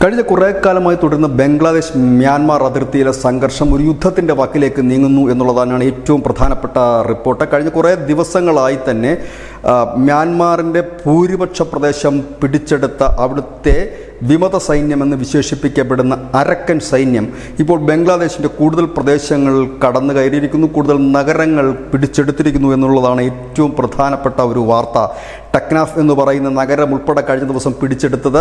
കഴിഞ്ഞ കുറേ കാലമായി തുടരുന്ന ബംഗ്ലാദേശ് മ്യാൻമാർ അതിർത്തിയിലെ സംഘർഷം ഒരു യുദ്ധത്തിൻ്റെ വക്കിലേക്ക് നീങ്ങുന്നു എന്നുള്ളതാണ് ഏറ്റവും പ്രധാനപ്പെട്ട റിപ്പോർട്ട്. കഴിഞ്ഞ കുറേ ദിവസങ്ങളായി തന്നെ മ്യാൻമാറിൻ്റെ ഭൂരിപക്ഷ പ്രദേശം പിടിച്ചെടുത്ത അവിടുത്തെ വിമത സൈന്യമെന്ന് വിശേഷിപ്പിക്കപ്പെടുന്ന അരക്കൻ സൈന്യം ഇപ്പോൾ ബംഗ്ലാദേശിൻ്റെ കൂടുതൽ പ്രദേശങ്ങൾ കടന്നു കയറിയിരിക്കുന്നു, കൂടുതൽ നഗരങ്ങൾ പിടിച്ചെടുത്തിരിക്കുന്നു എന്നുള്ളതാണ് ഏറ്റവും പ്രധാനപ്പെട്ട ഒരു വാർത്ത. ടെക്നാഫ് എന്ന് പറയുന്ന നഗരം ഉൾപ്പെടെ കഴിഞ്ഞ ദിവസം പിടിച്ചെടുത്തത്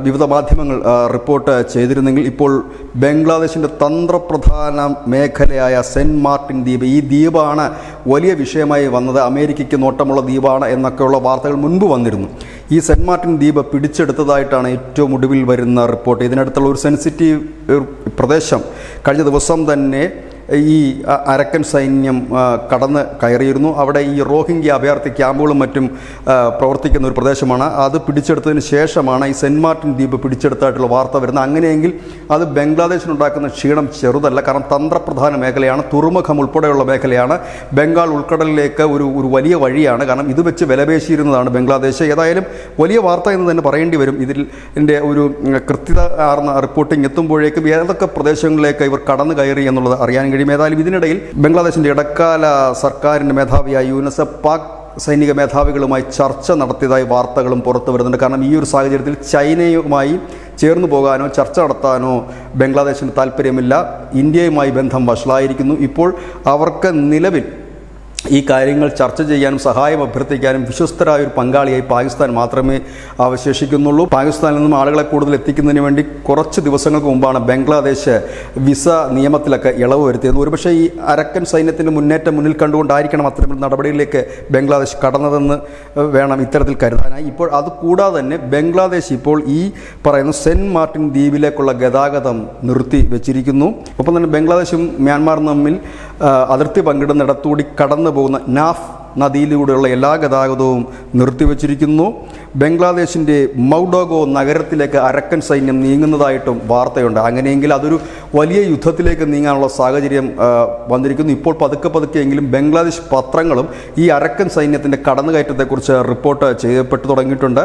വിവിധ മാധ്യമങ്ങൾ റിപ്പോർട്ട് ചെയ്തിരുന്നെങ്കിൽ ഇപ്പോൾ ബംഗ്ലാദേശിൻ്റെ തന്ത്രപ്രധാന മേഖലയായ സെൻറ്റ് മാർട്ടിൻ ദ്വീപ്, ഈ ദ്വീപാണ് വലിയ വിഷയമായി വന്നത്. അമേരിക്കയ്ക്ക് നോട്ടമുള്ള ദ്വീപാണ് എന്നൊക്കെയുള്ള വാർത്തകൾ മുൻപ് വന്നിരുന്നു. ഈ സെൻറ്റ് മാർട്ടിൻ ദ്വീപ് പിടിച്ചെടുത്തതായിട്ടാണ് ഏറ്റവും ഒടുവിൽ വരുന്ന റിപ്പോർട്ട്. ഇതിനടുത്തുള്ള ഒരു സെൻസിറ്റീവ് പ്രദേശം കഴിഞ്ഞ ദിവസം തന്നെ ഈ അരക്കൻ സൈന്യം കടന്ന് കയറിയിരുന്നു. അവിടെ ഈ റോഹിംഗ്യ അഭയാർത്ഥി ക്യാമ്പുകളും മറ്റും പ്രവർത്തിക്കുന്ന ഒരു പ്രദേശമാണ്. അത് പിടിച്ചെടുത്തതിന് ശേഷമാണ് ഈ സെൻറ്റ് മാർട്ടിൻ ദ്വീപ് പിടിച്ചെടുത്തായിട്ടുള്ള വാർത്ത വരുന്നത്. അങ്ങനെയെങ്കിൽ അത് ബംഗ്ലാദേശിനുണ്ടാക്കുന്ന ക്ഷീണം ചെറുതല്ല. കാരണം തന്ത്രപ്രധാന മേഖലയാണ്, തുറമുഖം ഉൾപ്പെടെയുള്ള മേഖലയാണ്, ബംഗാൾ ഉൾക്കടലിലേക്ക് ഒരു വലിയ വഴിയാണ്. കാരണം ഇത് വെച്ച് വിലപേശിയിരുന്നതാണ് ബംഗ്ലാദേശ്. ഏതായാലും വലിയ വാർത്ത എന്ന് തന്നെ പറയേണ്ടി വരും. ഇതിൻ്റെ ഒരു കൃത്യത ആർന്ന റിപ്പോർട്ടിംഗ് എത്തുമ്പോഴേക്കും ഏതൊക്കെ പ്രദേശങ്ങളിലേക്ക് ഇവർ കടന്നു കയറി എന്നുള്ളത് അറിയാൻ കഴിയും. ഏതായാലും ഇതിനിടയിൽ ബംഗ്ലാദേശിൻ്റെ ഇടക്കാല സർക്കാരിൻ്റെ മേധാവിയായ യൂനസ് പാക് സൈനിക മേധാവികളുമായി ചർച്ച നടത്തിയതായി വാർത്തകളും പുറത്തു വരുന്നുണ്ട്. കാരണം ഈ ഒരു സാഹചര്യത്തിൽ ചൈനയുമായി ചേർന്ന് പോകാനോ ചർച്ച നടത്താനോ ബംഗ്ലാദേശിന് താല്പര്യമില്ല. ഇന്ത്യയുമായി ബന്ധം വഷളായിരിക്കുന്നു. ഇപ്പോൾ അവർക്ക് നിലവിൽ ഈ കാര്യങ്ങൾ ചർച്ച ചെയ്യാനും സഹായം അഭ്യർത്ഥിക്കാനും വിശ്വസ്തരായ ഒരു പങ്കാളിയായി പാകിസ്ഥാൻ മാത്രമേ അവശേഷിക്കുന്നുള്ളൂ. പാകിസ്ഥാനിൽ നിന്നും ആളുകളെ കൂടുതൽ എത്തിക്കുന്നതിന് വേണ്ടി കുറച്ച് ദിവസങ്ങൾക്ക് മുമ്പാണ് ബംഗ്ലാദേശ് വിസ നിയമത്തിലൊക്കെ ഇളവ് വരുത്തിയത്. ഒരുപക്ഷെ ഈ അരക്കൻ സൈന്യത്തിൻ്റെ മുന്നേറ്റം മുന്നിൽ കണ്ടുകൊണ്ടായിരിക്കണം അത്തരം നടപടികളിലേക്ക് ബംഗ്ലാദേശ് കടന്നതെന്ന് വേണം ഇത്തരത്തിൽ കരുതാനായി. ഇപ്പോൾ അതുകൂടാതെ തന്നെ ബംഗ്ലാദേശ് ഇപ്പോൾ ഈ പറയുന്ന സെൻറ്റ് മാർട്ടിൻ ദ്വീപിലേക്കുള്ള ഗതാഗതം നിർത്തി വെച്ചിരിക്കുന്നു. ഒപ്പം തന്നെ ബംഗ്ലാദേശും മ്യാൻമാറും തമ്മിൽ അതിർത്തി പങ്കിടുന്നിടത്തുകൂടി കടന്നു പോകുന്ന നാഫ് നദിയിലൂടെയുള്ള എല്ലാ ഗതാഗതവും നിർത്തിവച്ചിരിക്കുന്നു. ബംഗ്ലാദേശിൻ്റെ മൗഡോഗോ നഗരത്തിലേക്ക് അരക്കൻ സൈന്യം നീങ്ങുന്നതായിട്ടും വാർത്തയുണ്ട്. അങ്ങനെയെങ്കിൽ അതൊരു വലിയ യുദ്ധത്തിലേക്ക് നീങ്ങാനുള്ള സാഹചര്യം വന്നിരിക്കുന്നു. ഇപ്പോൾ പതുക്കെയെങ്കിലും ബംഗ്ലാദേശ് പത്രങ്ങളും ഈ അരക്കൻ സൈന്യത്തിൻ്റെ കടന്നുകയറ്റത്തെക്കുറിച്ച് റിപ്പോർട്ട് ചെയ്യപ്പെട്ടു തുടങ്ങിയിട്ടുണ്ട്.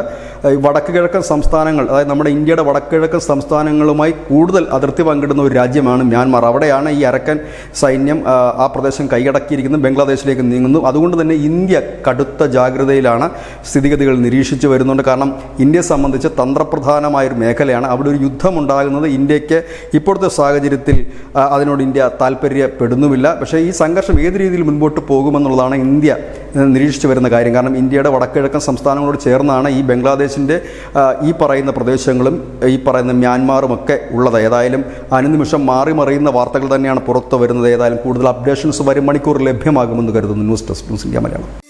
വടക്ക് കിഴക്കൻ സംസ്ഥാനങ്ങൾ, അതായത് നമ്മുടെ ഇന്ത്യയുടെ വടക്ക് കിഴക്കൻ സംസ്ഥാനങ്ങളുമായി കൂടുതൽ അതിർത്തി പങ്കിടുന്ന ഒരു രാജ്യമാണ് മ്യാൻമാർ. അവിടെയാണ് ഈ അരക്കൻ സൈന്യം ആ പ്രദേശം കൈയടക്കിയിരിക്കുന്നത്, ബംഗ്ലാദേശിലേക്ക് നീങ്ങുന്നു. അതുകൊണ്ട് തന്നെ ഇന്ത്യ കടുത്ത ജാഗ്രതയിലാണ്, സ്ഥിതിഗതികൾ നിരീക്ഷിച്ചു വരുന്നുണ്ട്. കാരണം ഇന്ത്യയെ സംബന്ധിച്ച് തന്ത്രപ്രധാനമായൊരു മേഖലയാണ്. അവിടെ ഒരു യുദ്ധമുണ്ടാകുന്നത് ഇന്ത്യക്ക് ഇപ്പോഴത്തെ സാഹചര്യത്തിൽ അതിനോട് ഇന്ത്യ താല്പര്യപ്പെടുന്നുമില്ല. പക്ഷേ ഈ സംഘർഷം ഏത് രീതിയിൽ മുൻപോട്ട് പോകുമെന്നുള്ളതാണ് ഇന്ത്യ നിരീക്ഷിച്ചു വരുന്ന കാര്യം. കാരണം ഇന്ത്യയുടെ വടക്കിഴക്കൻ സംസ്ഥാനങ്ങളോട് ചേർന്നാണ് ഈ ബംഗ്ലാദേശിൻ്റെ ഈ പറയുന്ന പ്രദേശങ്ങളും ഈ പറയുന്ന മ്യാൻമാറും ഒക്കെ ഉള്ളത്. ഏതായാലും അനുനിമിഷം മാറിമറിയുന്ന വാർത്തകൾ തന്നെയാണ് പുറത്തു വരുന്നത്. ഏതായാലും കൂടുതൽ അപ്ഡേഷൻസ് വരും മണിക്കൂർ ലഭ്യമാകുമെന്ന് കരുതുന്നു. News desk news India Malayalam.